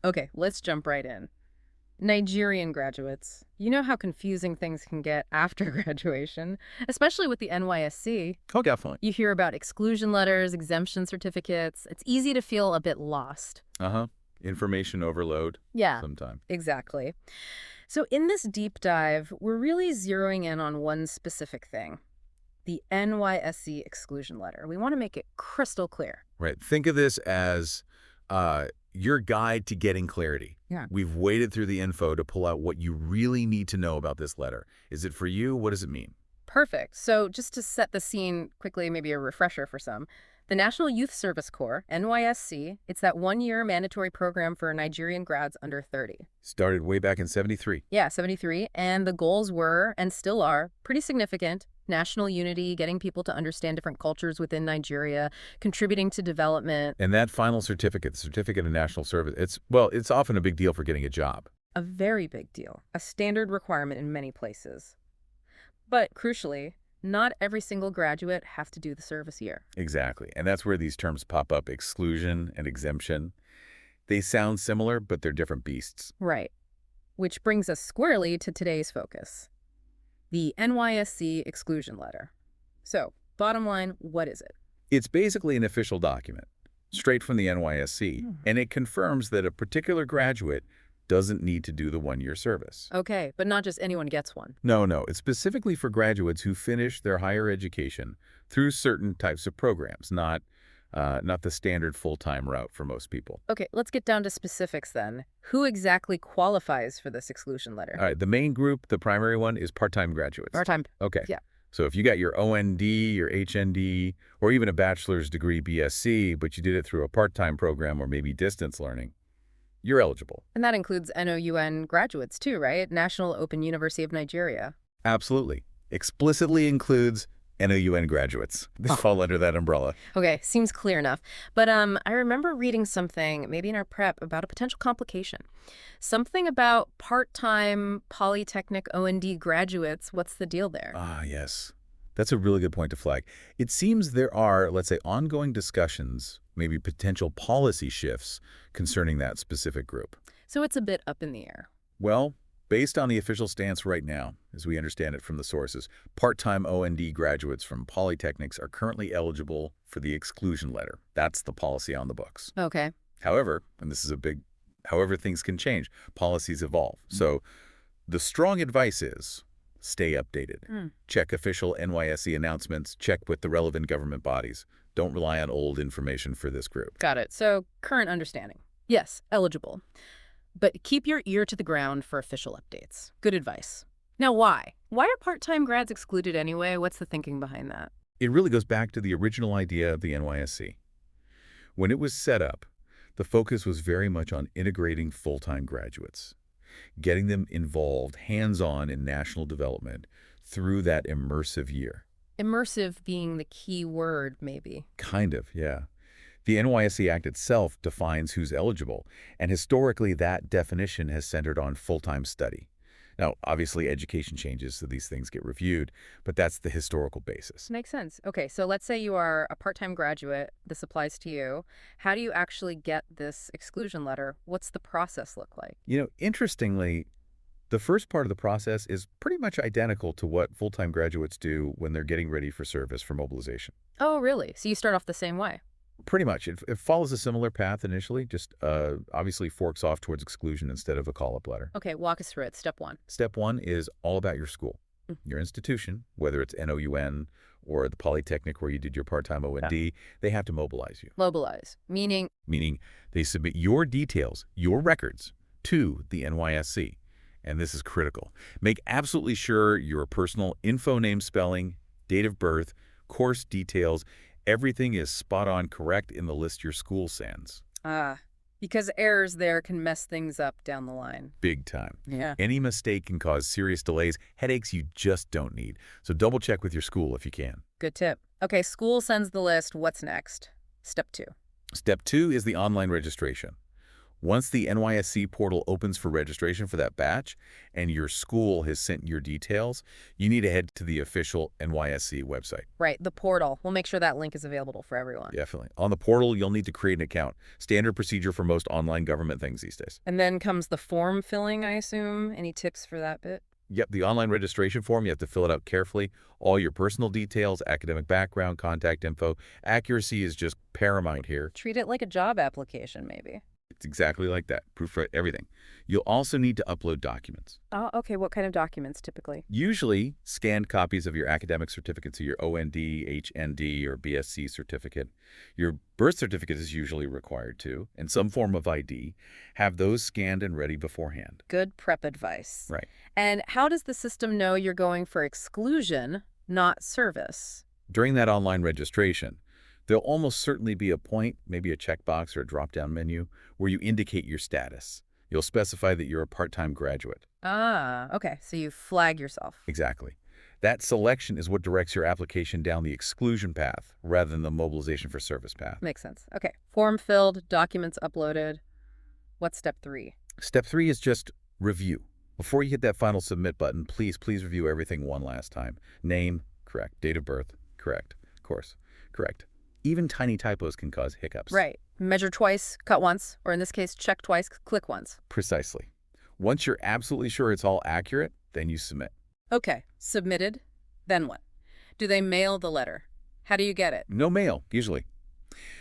Okay, let's jump right in. Nigerian graduates. You know how confusing things can get after graduation, especially with the NYSC. Oh, definitely. You hear about exclusion letters, exemption certificates. It's easy to feel a bit lost. Uh-huh. Information overload Yeah, sometime. exactly. So, in this deep dive, we're really zeroing in on one specific thing: the NYSC Exclusion Letter. We want to make it crystal clear. Right. Think of this as your guide to getting clarity. Yeah. We've waded through the info to pull out what you really need to know about this letter. Is it for you? What does it mean? Perfect. So, just to set the scene quickly, maybe a refresher for some. The National Youth Service Corps, NYSC, it's that one-year mandatory program for Nigerian grads under 30. Started way back in 73. Yeah, 73. And the goals were, and still are, pretty significant. National unity, getting people to understand different cultures within Nigeria, contributing to development. And that final certificate, the Certificate of National Service, it's often a big deal for getting a job. A very big deal. A standard requirement in many places. But crucially, not every single graduate has to do the service year. Exactly. And that's where these terms pop up, exclusion and exemption. They sound similar, but they're different beasts. Right. Which brings us squarely to today's focus: the NYSC Exclusion Letter. So, bottom line, what is it? It's basically an official document, straight from the NYSC, and it confirms that a particular graduate doesn't need to do the one-year service. Okay, but not just anyone gets one. No, it's specifically for graduates who finish their higher education through certain types of programs, not the standard full-time route for most people. Okay, let's get down to specifics then. Who exactly qualifies for this exclusion letter? All right, the main group, the primary one, is part-time graduates. Part-time. Okay. Yeah. So if you got your OND, your HND, or even a bachelor's degree BSc, but you did it through a part-time program or maybe distance learning, you're eligible. And that includes NOUN graduates too, right? National Open University of Nigeria. Absolutely. Explicitly includes NOUN graduates. They fall under that umbrella. Okay, seems clear enough. But I remember reading something, maybe in our prep, about a potential complication. Something about part-time Polytechnic OND graduates. What's the deal there? Ah, yes. That's a really good point to flag. It seems there are, let's say, ongoing discussions, maybe potential policy shifts concerning that specific group. So it's a bit up in the air. Well, based on the official stance right now, as we understand it from the sources, part-time OND graduates from polytechnics are currently eligible for the exclusion letter. That's the policy on the books. Okay. However, and this is a big, however things can change, policies evolve. So the strong advice is stay updated. Check official NYSC announcements, check with the relevant government bodies. Don't rely on old information for this group. Got it. So current understanding. Yes, eligible. But keep your ear to the ground for official updates. Good advice. Now, why? Why are part-time grads excluded anyway? What's the thinking behind that? It really goes back to the original idea of the NYSC. When it was set up, the focus was very much on integrating full-time graduates, getting them involved hands-on in national development through that immersive year. Immersive being the key word, maybe. Kind of, yeah. The NYSC Act itself defines who's eligible, and historically that definition has centered on full-time study. Now, obviously education changes, so these things get reviewed, but that's the historical basis. Makes sense. Okay, so let's say you are a part-time graduate. This applies to you. How do you actually get this exclusion letter? What's the process look like? Interestingly, the first part of the process is pretty much identical to what full-time graduates do when they're getting ready for service for mobilization. Oh, really? So you start off the same way? Pretty much. It follows a similar path initially, just obviously forks off towards exclusion instead of a call-up letter. Okay, walk us through it. Step one. Step one is all about your school, your institution, whether it's NOUN or the Polytechnic where you did your part-time OND, they have to mobilize you. Mobilize, meaning? Meaning they submit your details, your records, to the NYSC. And this is critical. Make absolutely sure your personal info, name, spelling, date of birth, course details, everything is spot on correct in the list your school sends. Because errors there can mess things up down the line. Big time. Yeah. Any mistake can cause serious delays, headaches you just don't need. So double check with your school if you can. Good tip. Okay, school sends the list. What's next? Step two. Step two is the online registration. Once the NYSC portal opens for registration for that batch and your school has sent your details, you need to head to the official NYSC website. Right, the portal. We'll make sure that link is available for everyone. Definitely. On the portal, you'll need to create an account. Standard procedure for most online government things these days. And then comes the form filling, I assume. Any tips for that bit? Yep, the online registration form, you have to fill it out carefully. All your personal details, academic background, contact info. Accuracy is just paramount here. Treat it like a job application, maybe. It's exactly like that. Proof for everything. You'll also need to upload documents. Oh, okay. What kind of documents typically? Usually, scanned copies of your academic certificates, so your OND, HND, or BSc certificate. Your birth certificate is usually required too, and some form of ID. Have those scanned and ready beforehand. Good prep advice. Right. And how does the system know you're going for exclusion, not service? During that online registration, there'll almost certainly be a point, maybe a checkbox or a drop-down menu, where you indicate your status. You'll specify that you're a part-time graduate. Ah, okay. So you flag yourself. Exactly. That selection is what directs your application down the exclusion path rather than the mobilization for service path. Makes sense. Okay. Form filled, documents uploaded. What's step 3? Step 3 is just review. Before you hit that final submit button, please review everything one last time. Name, correct. Date of birth, correct. Course, correct. Even tiny typos can cause hiccups. Right. Measure twice, cut once, or in this case, check twice, click once. Precisely. Once you're absolutely sure it's all accurate, then you submit. Okay. Submitted. Then what? Do they mail the letter? How do you get it? No mail, usually.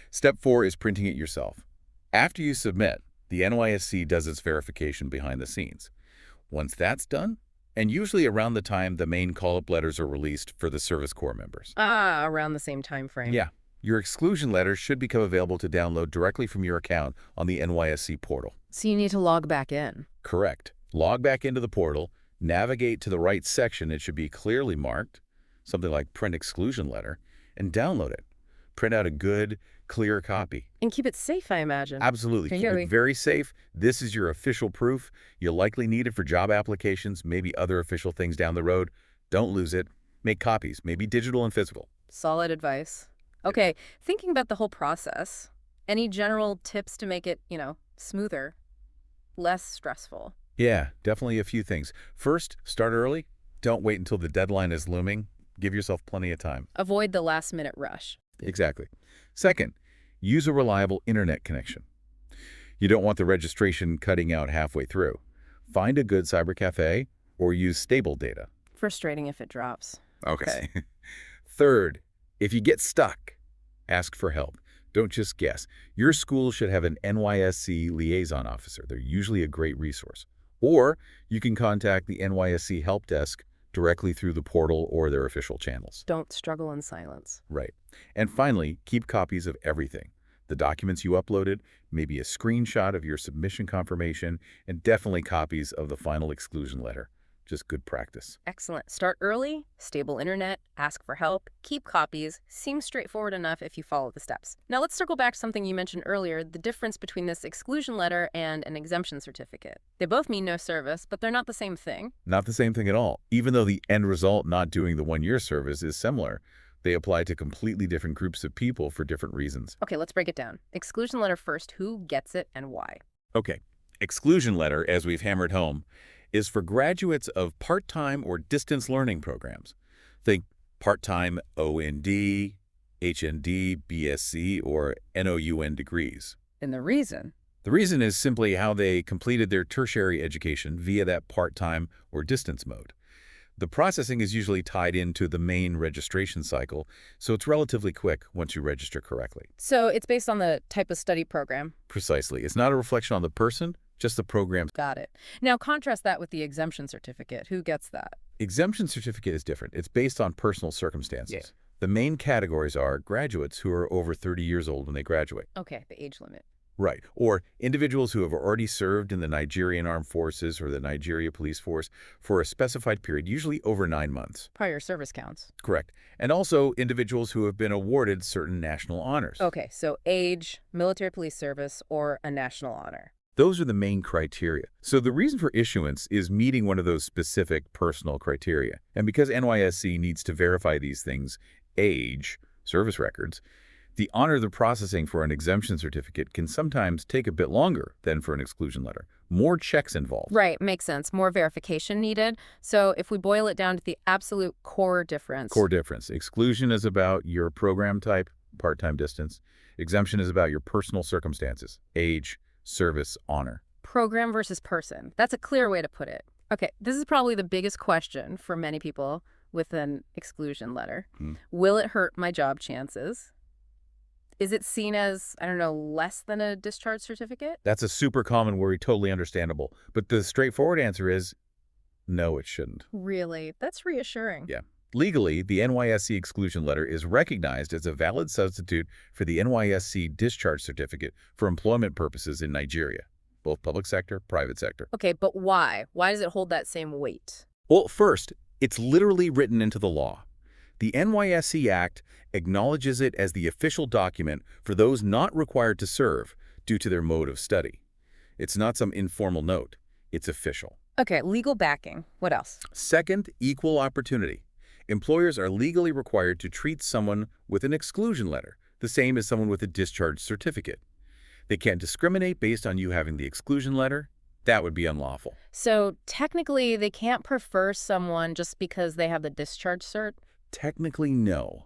Step 4 is printing it yourself. After you submit, the NYSC does its verification behind the scenes. Once that's done, and usually around the time the main call-up letters are released for the Service Corps members. Ah, around the same time frame. Yeah. Your exclusion letter should become available to download directly from your account on the NYSC portal. So you need to log back in. Correct. Log back into the portal, navigate to the right section. It should be clearly marked, something like Print Exclusion Letter, and download it. Print out a good, clear copy. And keep it safe, I imagine. Absolutely. Keep it very safe. This is your official proof. You'll likely need it for job applications, maybe other official things down the road. Don't lose it. Make copies, maybe digital and physical. Solid advice. Okay, thinking about the whole process, any general tips to make it, smoother, less stressful? Yeah, definitely a few things. First, start early. Don't wait until the deadline is looming. Give yourself plenty of time. Avoid the last-minute rush. Exactly. Second, use a reliable internet connection. You don't want the registration cutting out halfway through. Find a good cyber cafe or use stable data. Frustrating if it drops. Okay. Third, if you get stuck, ask for help. Don't just guess. Your school should have an NYSC liaison officer. They're usually a great resource. Or you can contact the NYSC help desk directly through the portal or their official channels. Don't struggle in silence. Right. And finally, keep copies of everything. The documents you uploaded, maybe a screenshot of your submission confirmation, and definitely copies of the final exclusion letter. Just good practice. Excellent. Start early, stable internet, ask for help, keep copies. Seems straightforward enough if you follow the steps. Now let's circle back to something you mentioned earlier, the difference between this exclusion letter and an exemption certificate. They both mean no service, but they're not the same thing. Not the same thing at all. Even though the end result, not doing the one-year service, is similar, they apply to completely different groups of people for different reasons. Okay, let's break it down. Exclusion letter first, who gets it and why? Okay. Exclusion letter, as we've hammered home, is for graduates of part-time or distance learning programs. Think part-time OND, HND, BSc, or NOUN degrees. And the reason? The reason is simply how they completed their tertiary education via that part-time or distance mode. The processing is usually tied into the main registration cycle, so it's relatively quick once you register correctly. So it's based on the type of study program? Precisely. It's not a reflection on the person, just the program. Got it. Now contrast that with the exemption certificate. Who gets that? Exemption certificate is different. It's based on personal circumstances. Yeah. The main categories are graduates who are over 30 years old when they graduate. Okay, the age limit. Right. Or individuals who have already served in the Nigerian Armed Forces or the Nigeria Police Force for a specified period, usually over 9 months. Prior service counts. Correct. And also individuals who have been awarded certain national honors. Okay, so age, military police service, or a national honor. Those are the main criteria. So the reason for issuance is meeting one of those specific personal criteria. And because NYSC needs to verify these things, age, service records, The honor of the processing for an exemption certificate can sometimes take a bit longer than for an exclusion letter. More checks involved. Right, makes sense. More verification needed. So if we boil it down to the absolute core difference. Core difference. Exclusion is about your program type, part-time distance. Exemption is about your personal circumstances, age, service, honor. Program versus person. That's a clear way to put it. Okay, this is probably the biggest question for many people with an exclusion letter. Will it hurt my job chances? Is it seen as, I don't know, less than a discharge certificate? That's a super common worry, totally understandable. But the straightforward answer is no, it shouldn't. Really? That's reassuring. Yeah. Legally, the NYSC Exclusion Letter is recognized as a valid substitute for the NYSC Discharge Certificate for employment purposes in Nigeria, both public sector, private sector. Okay, but why? Why does it hold that same weight? Well, first, it's literally written into the law. The NYSC Act acknowledges it as the official document for those not required to serve due to their mode of study. It's not some informal note. It's official. Okay, legal backing. What else? Second, equal opportunity. Employers are legally required to treat someone with an exclusion letter the same as someone with a discharge certificate. They can't discriminate based on you having the exclusion letter. That would be unlawful. So technically, they can't prefer someone just because they have the discharge cert? Technically, no.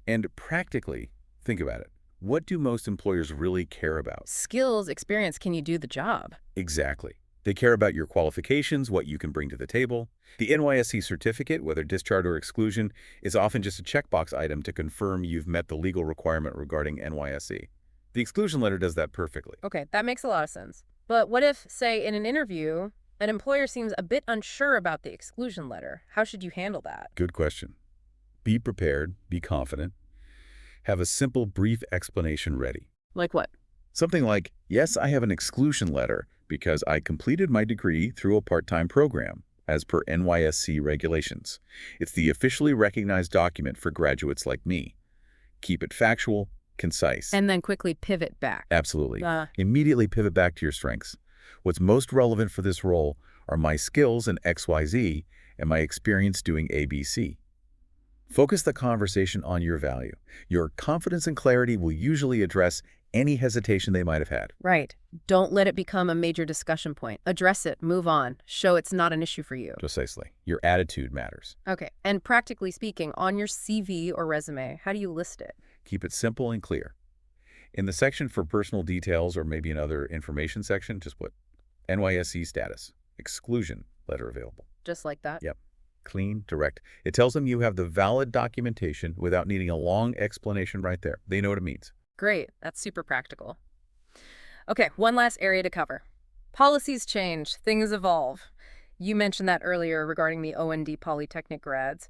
And practically, think about it. What do most employers really care about? Skills, experience, can you do the job? Exactly. They care about your qualifications, what you can bring to the table. The NYSC certificate, whether discharge or exclusion, is often just a checkbox item to confirm you've met the legal requirement regarding NYSC. The exclusion letter does that perfectly. Okay, that makes a lot of sense. But what if, say, in an interview, an employer seems a bit unsure about the exclusion letter? How should you handle that? Good question. Be prepared, be confident. Have a simple, brief explanation ready. Like what? Something like, yes, I have an exclusion letter because I completed my degree through a part-time program, as per NYSC regulations. It's the officially recognized document for graduates like me. Keep it factual, concise. And then quickly pivot back. Absolutely. Immediately pivot back to your strengths. What's most relevant for this role are my skills in XYZ and my experience doing ABC. Focus the conversation on your value. Your confidence and clarity will usually address any hesitation they might have had. Right. Don't let it become a major discussion point. Address it, move on, show it's not an issue for you. Precisely. Your attitude matters. Okay. And practically speaking, on your CV or resume, how do you list it? Keep it simple and clear. In the section for personal details or maybe another information section, just put NYSC status, exclusion letter available. Just like that? Yep. Clean, direct. It tells them you have the valid documentation without needing a long explanation right there. They know what it means. Great. That's super practical. Okay, one last area to cover. Policies change, things evolve. You mentioned that earlier regarding the OND Polytechnic grads.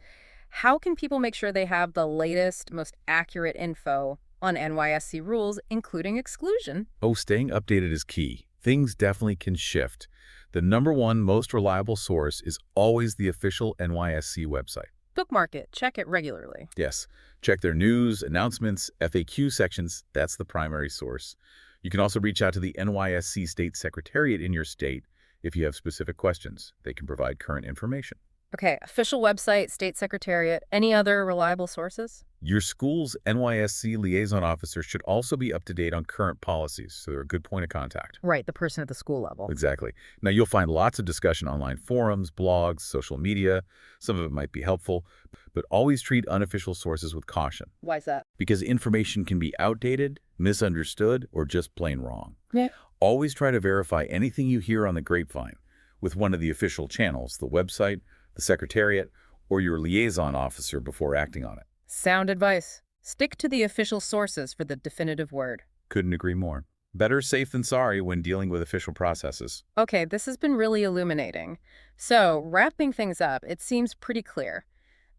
How can people make sure they have the latest, most accurate info on NYSC rules, including exclusion? Oh, staying updated is key. Things definitely can shift. The #1 most reliable source is always the official NYSC website. Bookmark it. Check it regularly. Yes. Check their news, announcements, FAQ sections. That's the primary source. You can also reach out to the NYSC State Secretariat in your state if you have specific questions. They can provide current information. Okay, official website, state secretariat, any other reliable sources? Your school's NYSC liaison officer should also be up to date on current policies, so they're a good point of contact. Right, the person at the school level. Exactly. Now, you'll find lots of discussion online forums, blogs, social media. Some of it might be helpful, but always treat unofficial sources with caution. Why's that? Because information can be outdated, misunderstood, or just plain wrong. Yeah. Always try to verify anything you hear on the grapevine with one of the official channels, the website, the secretariat, or your liaison officer before acting on it. Sound advice. Stick to the official sources for the definitive word. Couldn't agree more. Better safe than sorry when dealing with official processes. Okay, this has been really illuminating. So, wrapping things up, it seems pretty clear.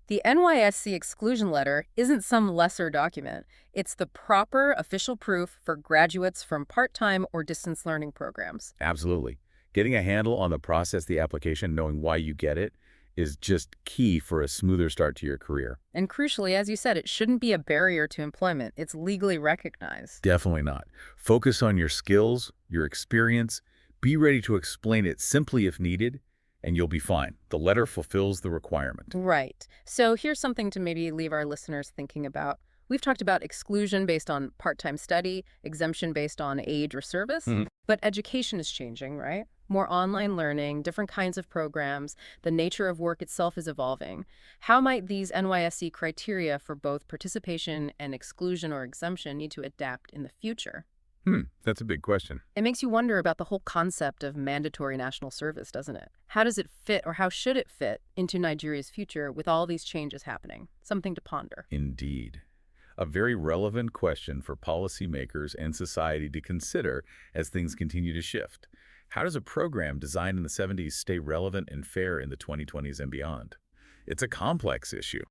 The NYSC Exclusion Letter isn't some lesser document. It's the proper official proof for graduates from part-time or distance learning programs. Absolutely. Getting a handle on the process, the application, knowing why you get it, is just key for a smoother start to your career. And crucially, as you said, it shouldn't be a barrier to employment. It's legally recognized. Definitely not. Focus on your skills, your experience. Be ready to explain it simply if needed, and you'll be fine. The letter fulfills the requirement. Right. So here's something to maybe leave our listeners thinking about. We've talked about exclusion based on part-time study, exemption based on age or service, Mhm. but education is changing, right? More online learning, different kinds of programs, the nature of work itself is evolving. How might these NYSC criteria for both participation and exclusion or exemption need to adapt in the future? That's a big question. It makes you wonder about the whole concept of mandatory national service, doesn't it? How does it fit, or how should it fit, into Nigeria's future with all these changes happening? Something to ponder. Indeed. A very relevant question for policymakers and society to consider as things continue to shift. How does a program designed in the 70s stay relevant and fair in the 2020s and beyond? It's a complex issue.